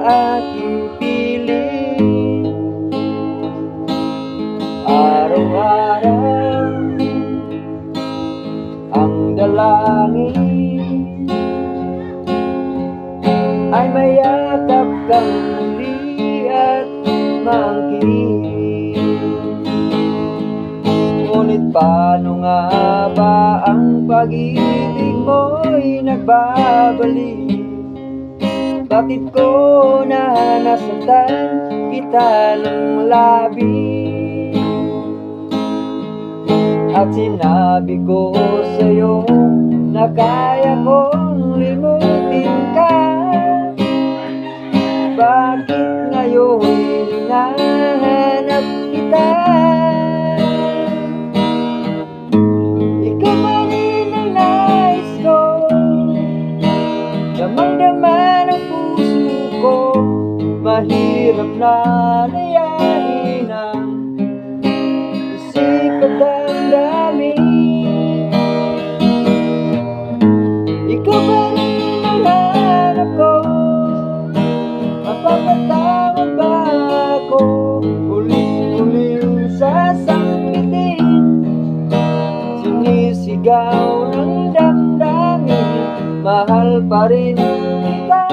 aking piling. Araw-araw ang dalangin ay mayakap kang muli at maangkin. Ngunit paano nga ba ang pag-ibig mo'y nagbabalik? Bakit ko na nasaktan kita ng labis? At sinabi ko sa'yo na kaya kong limutin ka. Bakit ngayon hinahanap kita? Ikaw pa rin ang nais ko, damang-dama ng puso ko. Mahirap na layain ang isip at damdamin. Ikaw pa rin ang hanap ko, mapapatawad ba ako? Ulit-ulit sasangkitin, sinisigaw ng damdamin. Mahal pa rin kita,